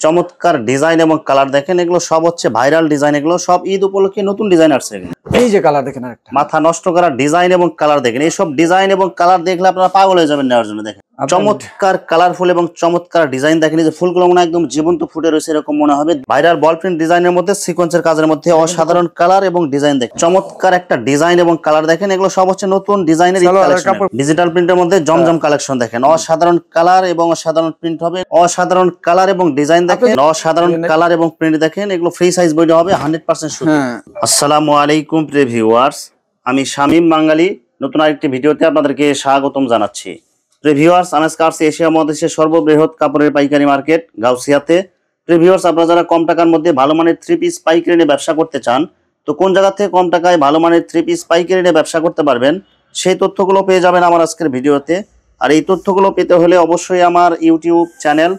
চমৎকার ডিজাইন এবং কালার দেখেন, এগুলো সব হচ্ছে ভাইরাল ডিজাইন, এগুলো সব ঈদ উপলক্ষে নতুন ডিজাইন আসছে। এই যে কালার দেখেন, একটা মাথা নষ্ট করা ডিজাইন এবং কালার দেখেন, এইসব ডিজাইন এবং কালার দেখলে আপনারা পাগল হয়ে যাবেন নেওয়ার জন্য। দেখেন চমৎকার কালারফুল এবং চমৎকার ডিজাইন দেখেন, এই যে ফুলগুলো মনে একদম জীবন্ত ফুটে রয়েছে এরকম মনে হবে। ভাইরাল বল প্রিন্ট ডিজাইনের মধ্যে সিকোয়েন্সের কাজের মধ্যে অসাধারণ কালার এবং ডিজাইন দেখেন, চমৎকার একটা ডিজাইন এবং কালার দেখেন, এগুলো সব হচ্ছে নতুন ডিজাইনের ডিজিটাল প্রিন্টের মধ্যে জমজম কালেকশন দেখেন, অসাধারণ কালার এবং অসাধারণ প্রিন্ট হবে, অসাধারণ কালার এবং ডিজাইন দেখেন, অসাধারণ কালার এবং প্রিন্ট দেখেন, এগুলো ফ্রি সাইজ বইটা হবে 100% সুতি। আসসালামু আলাইকুম প্রিয় ভিউয়ার্স, আমি শামীম বাঙালি নতুন আরেকটি ভিডিওতে আপনাদেরকে স্বাগতম জানাচ্ছি। প্রিয় ভিউয়ার্স, আমি আজকে আসছি এশিয়া মহাদেশের সর্ববৃহৎ কাপড়ের পাইকারি মার্কেট গাউসিয়াতে। প্রিয় ভিউয়ার্স, আপনারা যারা কম টাকার মধ্যে ভালো মানের 3 পিস পাইকারি নিয়ে ব্যবসা করতে চান, তো কোন জায়গা থেকে কম টাকায় ভালো মানের 3 পিস পাইকারি নিয়ে ব্যবসা করতে পারবেন, সেই তথ্যগুলো পেয়ে যাবেন আমার আজকের ভিডিওতে। আর এই তথ্যগুলো পেতে হলে অবশ্যই আমার ইউটিউব চ্যানেল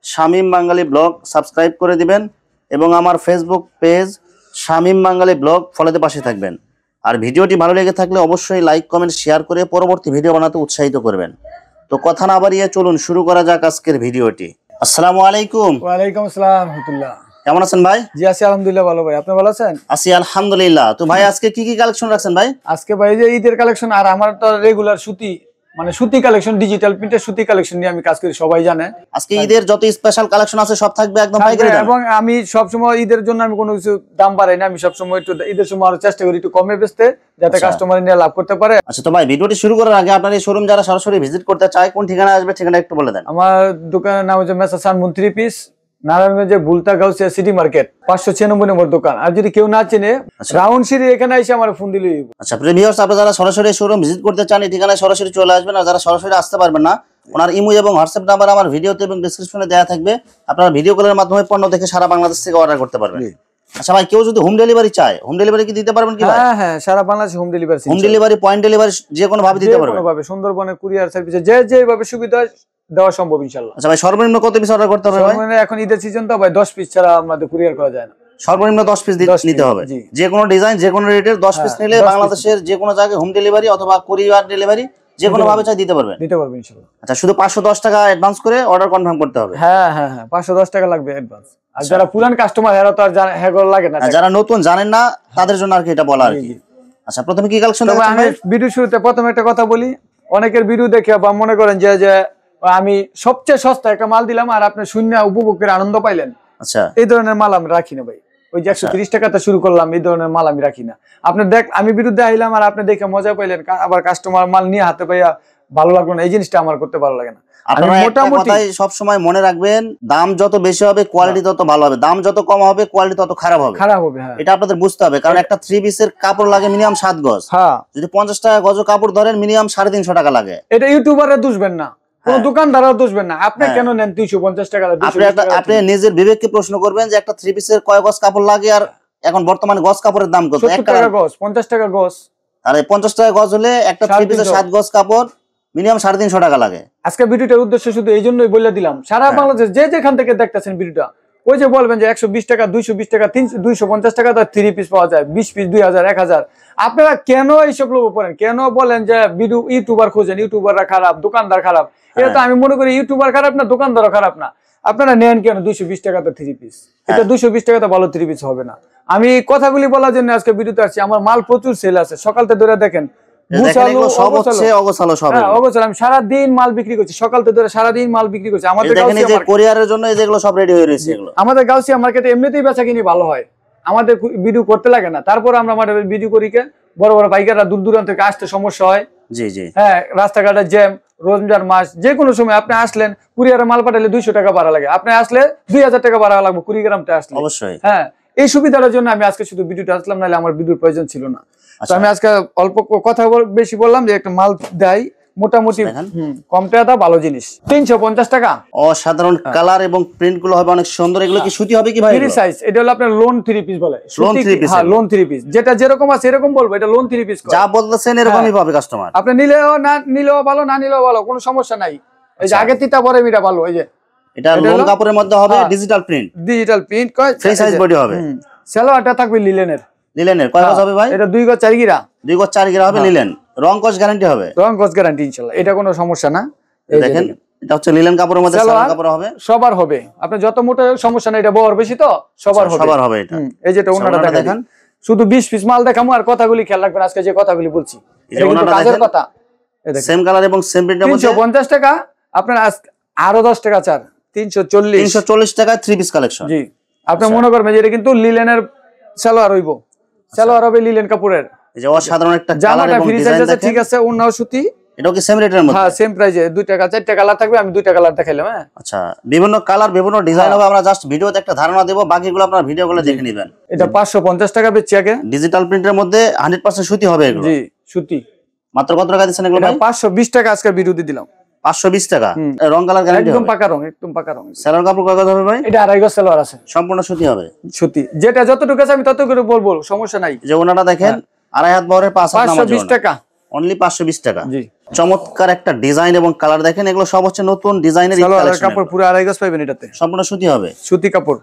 শামীম বাঙালি ব্লগ সাবস্ক্রাইব করে দিবেন এবং আমার ফেসবুক পেজ শামীম বাঙালি ব্লগ ফলোতে পাশে থাকবেন। আর ভিডিওটি ভালো লেগে থাকলে অবশ্যই লাইক কমেন্ট শেয়ার করে পরবর্তী ভিডিও বানাতে উৎসাহিত করবেন। তো কথা না বাড়িয়ে চলুন শুরু করা যাক আজকের ভিডিওটি। আসসালামু আলাইকুম। ওয়ালাইকুম আসসালাম রাহমাতুল্লাহ। কেমন আছেন ভাই? জি আছি আলহামদুলিল্লাহ, ভালো ভাই। আপনি ভালো আছেন? আছি আলহামদুলিল্লাহ। তো ভাই আজকে কি কি কালেকশন রাখছেন ভাই? আজকে ভাই যে ঈদের কালেকশন, আর আমার তো রেগুলার সুতি মানে সুতি কালেকশন, ডিজিটাল প্রিন্টের সুতি কালেকশন নিয়ে আমি কাজ করি, সবাই জানে। আজকে ঈদের যত স্পেশাল কালেকশন আছে সব থাকবে একদম পাইকারি দামে। এবং আমি সব সময় ঈদের জন্য আমি কোনো কিছু দাম বাড়াই না, আমি সব সময় একটু ঈদের সময় আরো চেষ্টা করি একটু কমে বেচতে, যাতে কাস্টমার নিয়ে লাভ করতে পারে। আচ্ছা, তো ভাই ভিডিওটি শুরু করার আগে আপনার এই শোরুম যারা সরাসরি ভিজিট করতে চায় কোন ঠিকানা আসবে, ঠিকানা একটু বলে দেন। আমার দোকানের নাম হচ্ছে মেসা সানমুন 3 পিস, নারায়ণগঞ্জে বুলতা গাউসিয়া সিটি মার্কেট 596 নম্বর দোকান। আর যদি কেউ না চেনে রাউন্ড সিঁড়ি এখানে এসে আমার ফোন দিলেই। আচ্ছা প্রিয় ভিউয়ার্স, আপনারা যারা সরাসরি শোরুম ভিজিট করতে চান এই ঠিকানায় সরাসরি চলে আসবেন। আর যারা সরাসরি আসতে পারবেন না, ওনার ইমো এবং হোয়াটসঅ্যাপ নাম্বার আমার ভিডিওতে এবং ডেসক্রিপশনে দেওয়া থাকবে, আপনারা ভিডিও কলের মাধ্যমে পণ্য দেখে সারা বাংলাদেশ থেকে অর্ডার করতে পারবেন। আচ্ছা ভাই, কেউ যদি হোম ডেলিভারি চায়, হোম ডেলিভারি কি দিতে পারবেন কি ভাই? হ্যাঁ হ্যাঁ, সারা বাংলাদেশে home delivery. Home delivery, point delivery যে কোনো ভাবে দিতে পারবেন। ভাবে সুন্দরবনের কুরিয়ার সার্ভিসে যেভাবে সুবিধা দেওয়া সম্ভব ইনশাআল্লাহ। আচ্ছা ভাই, সর্বনিম্ন কত পিস অর্ডার করতে হবে ভাই? মানে এখন ঈদের সিজন তো ভাই 10 পিস ছাড়া আমাদের কুরিয়ার করা যায় না। সর্বনিম্ন 10 পিস নিতে হবে। যে কোনো ডিজাইন যে কোনো রেটের 10 পিস নিলে বাংলাদেশের যে কোনো জায়গায় হোম ডেলিভারি অথবা কুরিয়ার ডেলিভারি যে কোনো ভাবে চাই দিতে পারবেন ইনশাআল্লাহ। আচ্ছা, শুধু 510 টাকা অ্যাডভান্স করে অর্ডার কনফার্ম করতে হবে। হ্যাঁ হ্যাঁ হ্যাঁ, 510 টাকা লাগবে অ্যাডভান্স। আর যারা পুরান কাস্টমার এরা তো আর হ্যাগল লাগে না, যারা নতুন জানেন না তাদের জন্য আর কি এটা বলা আর কি। আচ্ছা, প্রথমে কি কালেকশন দেখাচ্ছেন আমি ভিডিও শুরুতে প্রথমে একটা কথা বলি, অনেকের ভিডিও দেখে বা মনে করেন যে আমি সবচেয়ে সস্তা একটা মাল দিলাম আর আপনি শূন্য উপভোগ করে আনন্দ পাইলেন। আচ্ছা, এই ধরনের মাল আমি রাখি না ভাই। ওই যে 130 টাকাতে শুরু করলাম, এই ধরনের মাল আমি রাখি না। আপনি দেখ, আমি বিরুদ্ধে আইলাম আর আপনি দেখে মজা পাইলেন, আবার কাস্টমার মাল নিয়ে হাতে পাইয়া ভালো লাগলো না, এই জিনিসটা আমার করতে ভালো লাগে না। মোটামুটি সব সময় মনে রাখবেন, দাম যত বেশি হবে কোয়ালিটি তত ভালো হবে, দাম যত কম হবে কোয়ালিটি তত খারাপ হবে। এটা আপনাদের বুঝতে হবে, কারণ একটা 3 পিসের কাপড় লাগে মিনিমাম 7 গজ। যদি 50 টাকা গজ কাপড় ধরেন মিনিমাম 350 টাকা লাগে। এটা ইউটিউবারে দুষবেন না, কোন দোকানদারও দুষবেন না। আপনি কেন নেন 250 টাকা? আপনি নিজের বিবেককে প্রশ্ন করবেন যে একটা 3 পিসের কয় গজ কাপড় লাগে, আর এখন বর্তমানে গজ কাপড়ের দাম কত? 70 টাকা গজ, 50 টাকা গজ। আরে 50 টাকা গজ হলে একটা 3 পিসের 7 গজ কাপড় মিনিমাম 350 টাকা লাগে। আজকে ভিডিওটার উদ্দেশ্য শুধু এই জন্যই বলে দিলাম, সারা বাংলাদেশ যে যেখান থেকে দেখতেছেন ভিডিওটা, ওই যে বলবেন যে 120 টাকা, 220 টাকা, 250 টাকা তো 3 পিস পাওয়া যায়, 20 পিস 2000 1000। আপনারা কেন এইসব লোভ করেন? কেন বলেন যে ভিডিও ইউটিউবার খোঁজেন, ইউটিউবাররা খারাপ, দোকানদার খারাপ? এটা তো আমি মনে করি ইউটিউবার খারাপ না, দোকানদারও খারাপ না। আপনারা নেন কেন 220 টাকা তো 3 পিস? এটা 220 টাকা তো ভালো 3 পিস হবে না। আমি কথাগুলি বলার জন্য আজকে ভিডিওতে আসছি। আমার মাল প্রচুর সেল আছে, সকাল থেকে ধরে দেখেন আমি সারাদিন মাল বিক্রি করছি, সকাল থেকে ধরে সারাদিন মাল বিক্রি করছি। আমাদের গাউসিয়া মার্কেটে এমনিতেই বেচা কিনি ভালো হয়, আমাদের ভিডিও করতে লাগে না। তারপর আমরা ভিডিও করি কে, বড় বড় পাইকাররা দূর দূরান্ত থেকে আসতে সমস্যা হয়। হ্যাঁ, রাস্তাঘাটে জ্যাম, রমজান মাস, যে কোনো সময় আপনি আসলেন, কুরিয়ারে মাল পাঠালে 200 টাকা ভাড়া লাগে, আপনি আসলে 2000 টাকা ভাড়া লাগবে কুড়িগ্রামটা আসলে। অবশ্যই হ্যাঁ, এই সুবিধার জন্য আমি আজকে শুধু ভিডিওটা আসলাম, নাহলে আমার ভিডিওর প্রয়োজন ছিল না। আমি আজকে অল্প কথা বেশি বললাম যে একটা মাল দেয় মোটামুটি কম টাকা, ভালো জিনিস, 350 টাকা। অসাধারণ কালার এবং প্রিন্ট গুলো হবে অনেক সুন্দর। এগুলো কি সুতি হবে কি ভাই? Free size. এটা হলো আপনার লোন 3 পিস বলে। হ্যাঁ, লোন 3 পিস, যেটা যেরকম আছে এরকম বলবো, এটা লোন 3 পিস। যা বলতেছেন এরকমই পাবে কাস্টমার। আপনি নিলেও না নিলেও ভালো, না নিলেও ভালো, কোনো সমস্যা নাই। এই যে আগে তিতা পরে মিটা ভালো। এই যে এটা লোন কাপড়ের মধ্যে হবে, ডিজিটাল প্রিন্ট। কয় ফ্রি সাইজ বডি হবে। সালোয়ারটা থাকবে লিলেনের। কয় গজ হবে ভাই? এটা 2 গজ 4 গিরা। 2 গজ 4 গিরা হবে লিলেন। রং কস গ্যারান্টি হবে? রং কস গ্যারান্টি ইনশাআল্লাহ, এটা কোনো সমস্যা না। দেখেন এটা হচ্ছে লিলেন কাপড়ের মধ্যে সালোয়ার কাপড় হবে, সবার হবে। আপনি যত মোটা সমস্যা না, এটা বহর বেশি তো সবার হবে, সবার হবে এটা। এই যেটা ওনাটা দেখেন, শুধু 20 পিস মাল দেখামু আর কথাগুলি খেয়াল রাখবেন আজকে যে কথাগুলি বলছি, এটা কিন্তু কাজের কথা। সেম কালার এবং সেম প্রিন্টের মধ্যে 350 টাকা, আপনার আরো 10 টাকা ছাড়, 340 টাকা 3 পিস কালেকশন। জি, আপনি মনে করবেন যে এটা কিন্তু লিলেনের সালোয়ার হইব, সালোয়ার হবে লিলেন কাপড়ের। এই যে অসাধারণ একটা কালার এবং ডিজাইন দেখেন, ঠিক আছে, ওন্নাও সুতি, এটাও কি সেম রেটের মধ্যে? হ্যাঁ, সেম প্রাইসে, 2 টাকা 4 টাকা কালার থাকবে, আমি 2 টাকা কালার দেখাইলাম। হ্যাঁ, আচ্ছা, বিভিন্ন কালার বিভিন্ন ডিজাইন হবে, আমরা জাস্ট ভিডিওতে একটা ধারণা দেব, বাকিগুলো আপনারা ভিডিওগুলো দেখে নেবেন। এটা 550 টাকা বেচছি আগে, ডিজিটাল প্রিন্টের মধ্যে 100% সুতি হবে এগুলো। জি, সুতি। মাত্র কত টাকা দিচ্ছেন এগুলো ভাই? 520 টাকা আজকে ভিডিওতে দিলাম। 520 টাকা। রং কালার গ্যারান্টি হবে, একদম পাকা রং, একদম পাকা রং। সালোয়ার কাপড় কত হবে ভাই? এটা 2.5 গজ সালোয়ার আছে, সম্পূর্ণ সুতি হবে, সুতি। যেটা যতটুকু আছে আমি ততটুকু বলবো, সমস্যা নাই। যে ওনাটা দেখেন, 2.5 হাত বহরের 5 হাত নামাজ, 520 টাকা, অনলি 520 টাকা। জি, চমৎকার একটা ডিজাইন এবং কালার দেখেন, এগুলো সব হচ্ছে নতুন ডিজাইনের সালোয়ার কাপড় পুরো 2.5 গজ পাবেন, এটাতে সম্পূর্ণ সুতি হবে, সুতি কাপড়।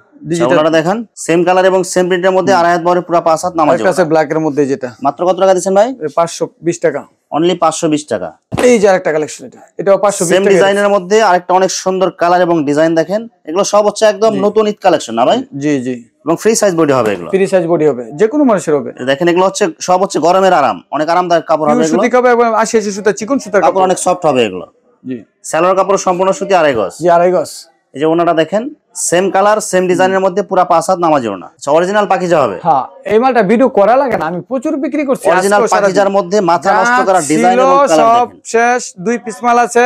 ওনাটা দেখেন, সেম কালার এবং সেম প্রিন্টের মধ্যে 2.5 হাত বহরের পুরো 5 হাত নামাজ আছে, ব্ল্যাক এর মধ্যে। যেটা মাত্র কত টাকা দিচ্ছেন ভাই? 520 টাকা, অনলি 520 টাকা। এই যে আরেকটা কালেকশন, এটাও 520 সেম টাকা। ডিজাইনের মধ্যে আরেকটা অনেক সুন্দর কালার এবং ডিজাইন দেখেন, এগুলো সব হচ্ছে একদম নতুন ঈদ কালেকশন না ভাই? জি জি, এবং ফ্রি সাইজ বডি হবে, এগুলো ফ্রি সাইজ বডি হবে, যে কোনো মানুষের হবে। দেখেন এগুলো হচ্ছে সব হচ্ছে গরমের আরাম, অনেক আরামদায়ক কাপড় হবে, এগুলো সুতি কাপড় এবং 80 সুতা, চিকন সুতার কাপড় অনেক সফট হবে এগুলো। জি, সালোয়ার কাপড় সম্পূর্ণ সুতি 2.5 গজ। জি, 2.5 গজ। এই যে ওনাটা দেখেন, সেম কালার সেম ডিজাইনের মধ্যে পুরো 5 হাত নামাজ ওনা, অরিজিনাল পাকিজা হবে। হ্যাঁ, এই মালটা ভিডিও করা লাগে না, আমি প্রচুর বিক্রি করছি। অরিজিনাল পাকিজার মধ্যে মাথা নষ্ট করা ডিজাইন এবং কালার সব শেষ, 2 পিস মাল আছে,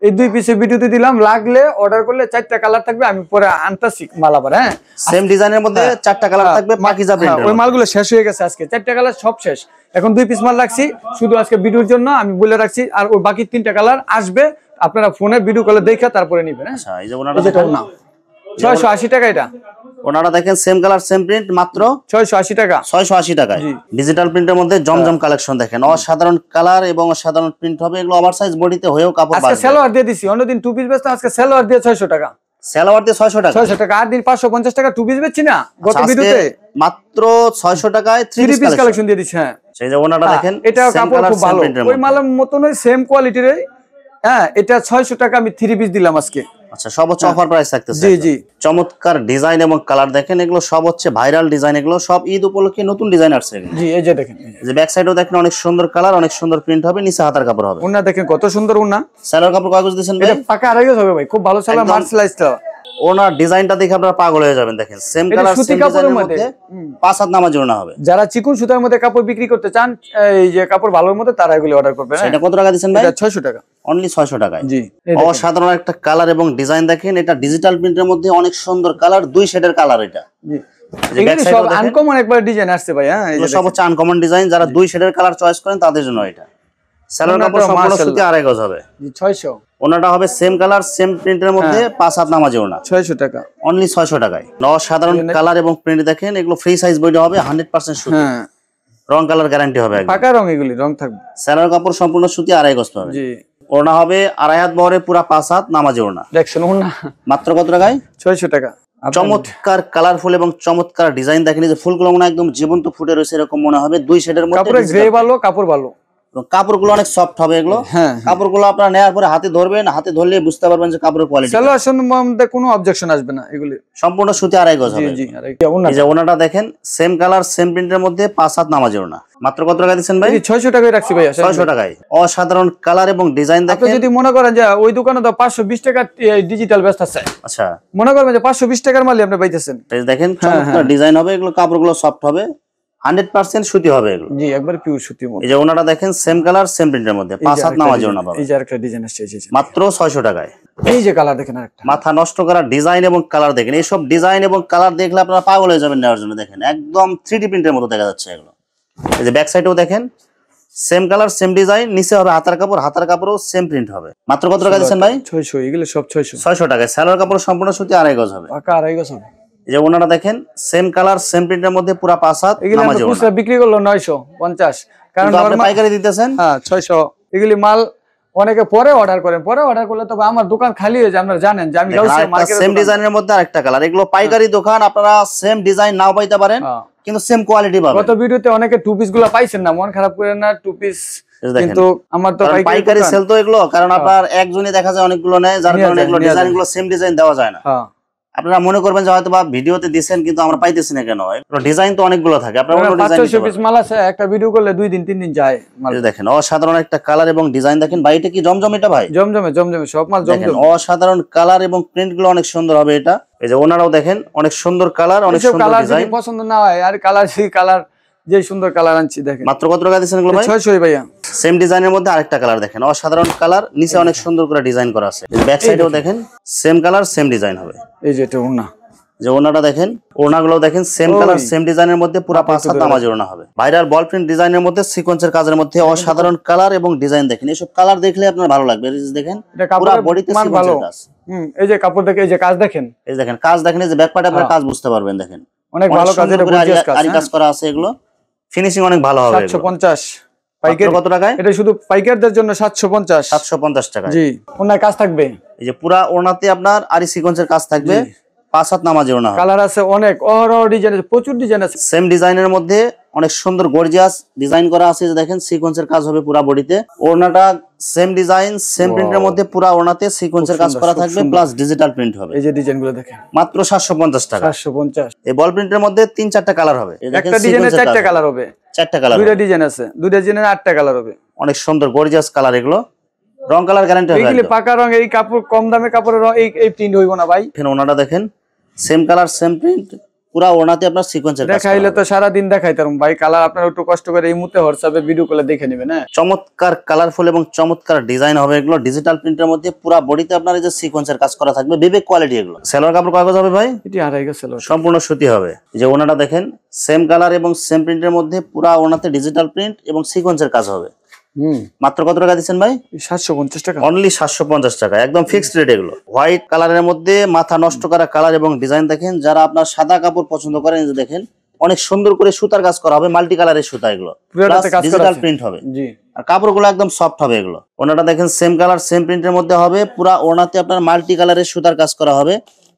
এই 2 পিসে ভিডিওতে দিলাম, লাগলে অর্ডার করলে 4টা কালার থাকবে, আমি পরে আনতাছি মাল আবার। হ্যাঁ, সেম ডিজাইনের মধ্যে 4টা কালার থাকবে, পাকিজা প্রিন্টের। ওই মালগুলো শেষ হয়ে গেছে আজকে, 4টা কালার সব শেষ, এখন 2 পিস মাল রাখছি শুধু আজকে ভিডিওর জন্য, আমি বলে রাখছি। আর ওই বাকি 3টা কালার আসবে, আপনারা ফোনে ভিডিও কলে দেখে তারপরে নেবেন। আচ্ছা, এই যে ওনাটা 680 টাকা, এটা ওনারা দেখেন, সেম কালার সেম প্রিন্ট, মাত্র 680 টাকা, 680 টাকায়। ডিজিটাল প্রিন্টের মধ্যে জমজম কালেকশন দেখেন, অসাধারণ কালার এবং অসাধারণ প্রিন্ট হবে, এগুলো ওভারসাইজ বডিতে হয়েও কাপড় আজকে সালোয়ার দিয়ে দিছি, অন্যদিন 2 পিস বেচতাম, আজকে সালোয়ার দিয়ে 600 টাকা, সালোয়ার দিয়ে 600 টাকা, 600 টাকা। আর দিন 550 টাকা 2 পিস বেচছি না গত ভিডিওতে, মাত্র 600 টাকায় 3 পিস কালেকশন দিয়ে দিছি। হ্যাঁ, সেই যে ওনাটা দেখেন, এটা কাপড় খুব ভালো, ওই মালের মতনই সেম কোয়ালিটির। হ্যাঁ, এটা 600 টাকা আমি 3 পিস দিলাম আজকে। আচ্ছা, সব হচ্ছে অফার প্রাইস থাকতেছে। জি জি, চমৎকার ডিজাইন এবং কালার দেখেন, এগুলো সব হচ্ছে ভাইরাল ডিজাইন, এগুলো সব ঈদ উপলক্ষে নতুন ডিজাইন আসছে। জি, এই যে দেখেন, যে ব্যাক সাইডেও দেখেন, অনেক সুন্দর কালার, অনেক সুন্দর প্রিন্ট হবে, নিচে হাতার কাপড় হবে। ওন্না দেখেন কত সুন্দর ওন্না, সালোয়ার কাপড় কয় গজ দিবেন ভাই? এটা পাকা 2.5 গজ হবে ভাই, খুব ভালো সালোয়ার, মার্সেলাইজড। ওনার ডিজাইনটা দেখে আপনারা পাগল হয়ে যাবেন। দেখেন, সেম কালার সেম ডিজাইনের মধ্যে 5 হাত নামাজ ওনা হবে। যারা চিকন সুতার মধ্যে কাপড় বিক্রি করতে চান, এই যে কাপড় ভালোর মধ্যে, তারা এগুলো অর্ডার করবেন। এটা কত টাকা দিবেন ভাই? এটা 600 টাকা, অনলি 600 টাকায়। জি, অসাধারণ একটা কালার এবং ডিজাইন দেখেন, এটা ডিজিটাল প্রিন্টের মধ্যে অনেক সুন্দর কালার, 2 শেডের কালার। এটা জি, এগুলো সব আনকমন একবার ডিজাইন আসছে ভাই। হ্যাঁ, এই সব হচ্ছে আনকমন ডিজাইন, যারা 2 শেডের কালার চয়েস করেন তাদের জন্য এটা। সালোয়ার কাপড় সম্পূর্ণ সুতি 2.5 গজ হবে, জি, 600। ওনাটা হবে সেম কালার সেম প্রিন্টের মধ্যে 5 হাত নামাজে ওনা, 600 টাকা, অনলি 600 টাকায়। অসাধারণ কালার এবং প্রিন্ট দেখেন, এগুলো ফ্রি সাইজ বডি হবে, 100% সুতি। হ্যাঁ, রং কালার গ্যারান্টি হবে একদম, পাকা রং, এগুলি রং থাকবে। সালোয়ার কাপড় সম্পূর্ণ সুতি 2.5 গজ পাবে। জি, ওনা হবে 2.5 হাত বহরে পুরা 5 হাত নামাজে ওনা। দেখছেন ওন্না মাত্র কত টাকায়? 600 টাকা। চমৎকার কালারফুল এবং চমৎকার ডিজাইন দেখেন, যে ফুলগুলো মনে একদম জীবন্ত ফুটে রয়েছে এরকম মনে হবে, 2 শেডের মধ্যে। কাপড়ের গ্রে ভালো, কাপড় ভালো, কাপড়গুলো অনেক সফট হবে এগুলো। হ্যাঁ, কাপড়গুলো আপনারা নেওয়ার পরে হাতে ধরবেন, হাতে ধরলে বুঝতে পারবেন যে কাপড়ের কোয়ালিটি। সালোয়ারের মধ্যে কোনো অবজেকশন আসবে না, এগুলি সম্পূর্ণ সুতি 2.5 গজ হবে। জি, এই যে ওনাটা দেখেন, সেম কালার সেম প্রিন্টের মধ্যে 5 হাত নামাজে ওনা। মাত্র কত টাকা দিচ্ছেন ভাই? 600 টাকায় রাখছি ভাই, 600 টাকায়। অসাধারণ কালার এবং ডিজাইন দেখেন। আপনি যদি মনে করেন যে ওই দোকানে তো 520 টাকা ডিজিটাল ব্যস্ত আছে, আচ্ছা, মনে করবেন যে 520 টাকার মালই আপনি পাইতেছেন। এই দেখেন, চমৎকার ডিজাইন হবে, এগুলো কাপড়গুলো সফট হবে, 100% সুতি হবে এগুলো। জি, একবার পিওর সুতির মধ্যে। এই যে ওনাটা দেখেন, সেম কালার সেম প্রিন্টের মধ্যে 5 হাত নামাজে ওনা পাবেন। এই যে আরেকটা ডিজাইন আসছে, মাত্র 600 টাকায়। এই যে কালার দেখেন, আরেকটা মাথা নষ্ট করা ডিজাইন এবং কালার দেখেন, এইসব ডিজাইন এবং কালার দেখলে আপনারা পাগল হয়ে যাবেন নেওয়ার জন্য। দেখেন, একদম 3D প্রিন্টের মতো দেখা যাচ্ছে এগুলো। এই যে ব্যাক সাইডেও দেখেন, সেম কালার সেম ডিজাইন, নিচে হবে হাতার কাপড়, হাতার কাপড়ও সেম প্রিন্ট হবে। মাত্র কত টাকা দিচ্ছেন ভাই? 600, এগুলো সব 600 টাকায়। সালোয়ার কাপড় সম্পূর্ণ সুতি 2.5 গজ হবে, পাকা 2.5 গজ হবে। এই যে ওনারা দেখেন, সেম কালার সেম প্রিন্টের মধ্যে পুরো 5 হাত নামাজে ওনা। এগুলো বিক্রি করলো 950, কারণ আপনি পাইকারি দিতেছেন। হ্যাঁ, 600। এগুলি মাল অনেকে পরে অর্ডার করেন, পরে অর্ডার করলে তবে আমার দোকান খালি হয়ে যায়। আপনারা জানেন যে আমি সেম ডিজাইনের মধ্যে আরেকটা কালার, এগুলো পাইকারি দোকান, আপনারা সেম ডিজাইন নাও পাইতে পারেন, কিন্তু সেম কোয়ালিটি পাবেন। গত ভিডিওতে অনেকে 2 পিস গুলো পাইছেন না, মন খারাপ করেন না, 2 পিস কিন্তু আমার তো পাইকারি সেল তো এগুলো, কারণ আপনার একজনই দেখা যায় অনেকগুলো নেয়, যার কারণে এগুলো ডিজাইনগুলো সেম ডিজাইন দেওয়া যায় না। আপনারা মনে করবেন যে হয়তো বা ভিডিওতে দিবেন কিন্তু আমরা পাইতেছি না কেন, ডিজাইন তো অনেকগুলো থাকে। আপনারা অন্য ডিজাইন 500 পিস মাল আছে, একটা ভিডিও করলে 2 দিন 3 দিন যায় মাল। দেখেন অসাধারণ একটা কালার এবং ডিজাইন দেখেন ভাই, এটা কি জমজম? এটা ভাই জমজমে সব মাল জমজম। অসাধারণ কালার এবং প্রিন্ট গুলো অনেক সুন্দর হবে। এটা এই যে ওনারাও দেখেন অনেক সুন্দর কালার, অনেক সুন্দর ডিজাইন। পছন্দ না হয় আর কালার যে সুন্দর কালার আনছি দেখেন। মাত্র কত টাকা দিচ্ছেন এগুলো ভাই? 600 ভাইয়া। সেম ডিজাইনের মধ্যে আরেকটা কালার দেখেন, অসাধারণ কালার, নিচে অনেক সুন্দর করে ডিজাইন করা আছে। ব্যাক সাইডেও দেখেন সেম কালার সেম ডিজাইন হবে। এই যে এটা ওনা, যে ওনাটা দেখেন, ওনাগুলো দেখেন সেম কালার সেম ডিজাইনের মধ্যে পুরো 5 হাত নামাজি ওনা হবে। ভাইরাল বল প্রিন্ট ডিজাইনের মধ্যে সিকোয়েন্সের কাজের মধ্যে অসাধারণ কালার এবং ডিজাইন দেখেন। এইসব কালার দেখলে আপনার ভালো লাগবে। দেখেন পুরো বডিতে সিকোয়েন্সের কাজ। এই যে কাপড় দেখে, এই যে কাজ দেখেন, এই দেখেন কাজ দেখেন, এই যে ব্যাক পার্টে আপনারা কাজ বুঝতে পারবেন। দেখেন অনেক ভালো কাজের কাজ করা আছে, এগুলো ফিনিশিং অনেক ভালো হবে। 750 পাইকারি। কত টাকায়? এটা শুধু পাইকারদের জন্য 750 টাকা। জি, ওনার কাজ থাকবে। এই যে পুরো ওনাতে আপনার আরি সিকোয়েন্সের কাজ থাকবে, 5 হাত নামাজি ওনা। কালার আছে অনেক, ডিজাইন আছে, প্রচুর ডিজাইন আছে। সেম ডিজাইনের মধ্যে অনেক সুন্দর গর্জিয়াস ডিজাইন করা আছে। যে দেখেন সিকোয়েন্সের কাজ হবে পুরো বডিতে। ওড়নাটা সেম ডিজাইন সেম প্রিন্টের মধ্যে পুরো ওড়নাতে সিকোয়েন্সের কাজ করা থাকবে, প্লাস ডিজিটাল প্রিন্ট হবে। এই যে ডিজাইনগুলো দেখেন, মাত্র 750 টাকা। 750। এই বল প্রিন্টের মধ্যে 3-4টা কালার হবে। একটা ডিজাইনের 4টা কালার হবে। 4টা কালার, দুইটা ডিজাইন আছে, দুইটা ডিজাইনের 8টা কালার হবে। অনেক সুন্দর গর্জিয়াস কালার এগুলো। রং কালার গ্যারান্টি হবে। এগুলি পাকা রং। এই কাপড় কম দামে কাপড়ের এই প্রিন্ট হইব না ভাই। এখানে ওনাটা দেখেন সেম কালার সেম প্রিন্ট, পুরো ওনাতে আপনার সিকোয়েন্সের কাজ। দেখাইলে তো সারা দিন দেখাইতাম ভাই। কালার আপনারা একটু কষ্ট করে এই মুহূর্তে হোয়াটসঅ্যাপে ভিডিও কলে দেখে নেবেন। হ্যাঁ, চমৎকার কালারফুল এবং চমৎকার ডিজাইন হবে এগুলো। ডিজিটাল প্রিন্টের মধ্যে পুরো বডিতে আপনার এই যে সিকোয়েন্সের কাজ করা থাকবে, বিবেক কোয়ালিটি এগুলো। সেলোয়ার কাপড় কয় গজ হবে ভাই? এটি 2.5 গজ সেলোয়ার, সম্পূর্ণ সুতি হবে। যে ওনাটা দেখেন সেম কালার এবং সেম প্রিন্টের মধ্যে পুরো ওনাতে ডিজিটাল প্রিন্ট এবং সিকোয়েন্সের কাজ হবে। মাত্র কত টাকা দিচ্ছেন ভাই? 750 টাকা। অনলি 750 টাকা, একদম ফিক্সড রেট এগুলো। হোয়াইট কালারের মধ্যে মাথা নষ্ট করা কালার এবং ডিজাইন দেখেন। যারা আপনার সাদা কাপড় পছন্দ করেন, যে দেখেন অনেক সুন্দর করে সুতার কাজ করা হবে, মাল্টি কালারের সুতা এগুলো, ডিজিটাল প্রিন্ট হবে। জি, আর কাপড়গুলো একদম সফট হবে এগুলো। ওনাটা দেখেন সেম কালার সেম প্রিন্টের মধ্যে হবে, পুরো ওনাতে আপনার মাল্টি কালারের সুতার কাজ করা হবে।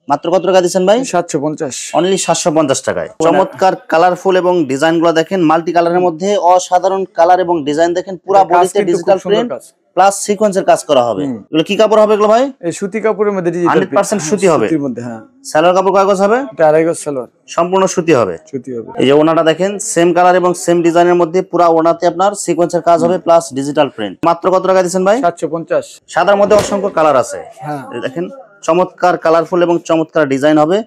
মাত্র কত টাকা দিচ্ছেন ভাই? 750। অনলি 750 টাকায়। চমৎকার কালারফুল এবং ডিজাইন গুলো দেখেন, মাল্টি কালারের মধ্যে অসাধারণ কালার এবং ডিজাইন দেখেন। পুরো বডিতে ডিজিটাল প্রিন্ট প্লাস সিকোয়েন্সের কাজ করা হবে। এগুলো কি কাপড় হবে এগুলো ভাই? এই সুতি কাপড়ের মধ্যে ডিজিটাল 100% সুতি হবে। সুতির মধ্যে, হ্যাঁ। সালোয়ার কাপড় কয় গজ হবে? এটা 2.5 গজ সালোয়ার, সম্পূর্ণ সুতি হবে। সুতি হবে। এই যে ওনাটা দেখেন সেম কালার এবং সেম ডিজাইনের মধ্যে পুরো ওনাতে আপনার সিকোয়েন্সের কাজ হবে, প্লাস ডিজিটাল প্রিন্ট। মাত্র কত টাকা দিচ্ছেন ভাই? 750। সাদার মধ্যে অসংখ্য কালার আছে। হ্যাঁ, দেখেন চমৎকার কালারফুল এবং চমৎকার ডিজাইন হবে,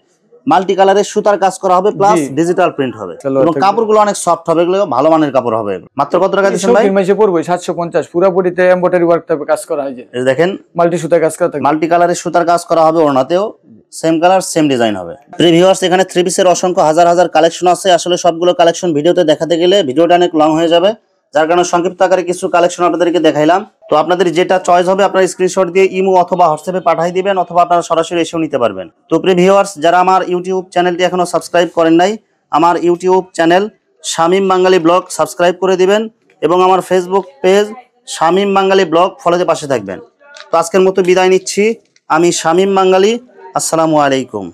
মাল্টি কালারের সুতার কাজ করা হবে, প্লাস ডিজিটাল প্রিন্ট হবে এবং কাপড়গুলো অনেক সফট হবে। এগুলো ভালো মানের কাপড় হবে। মাত্র কত টাকা দিচ্ছেন ভাই? মাইসে পড়বে 750। পুরো বডিতে এমব্রয়ডারি ওয়ার্ক টাইপে কাজ করা হয়। যে দেখেন মাল্টি সুতার কাজ করা থাকে, মাল্টি কালারের সুতার কাজ করা হবে, ওনাতেও সেম কালার সেম ডিজাইন হবে। ভিউয়ার্স, এখানে থ্রি পিসের অসংখ্য হাজার হাজার কালেকশন আছে। আসলে সবগুলো কালেকশন ভিডিওতে দেখাতে গেলে ভিডিওটা অনেক লং হয়ে যাবে, যার কারণে সংক্ষিপ্ত আকারে কিছু কালেকশন আপনাদেরকে দেখাইলাম। তো আপনাদের যেটা চয়েস হবে আপনারা স্ক্রিনশট দিয়ে ইমো অথবা হোয়াটসঅ্যাপে পাঠিয়ে দিবেন, অথবা আপনারা সরাসরি এসেও নিতে পারবেন। তো প্রিয় ভিউয়ার্স, যারা আমার ইউটিউব চ্যানেলটি এখনো সাবস্ক্রাইব করেন নাই, আমার ইউটিউব চ্যানেল শামীম বাঙালি ব্লগ সাবস্ক্রাইব করে দিবেন এবং আমার ফেসবুক পেজ শামীম বাঙালি ব্লগ ফলোতে পাশে থাকবেন। তো আজকের মতো বিদায় নিচ্ছি। আমি শামীম বাঙালি। আসসালামু আলাইকুম।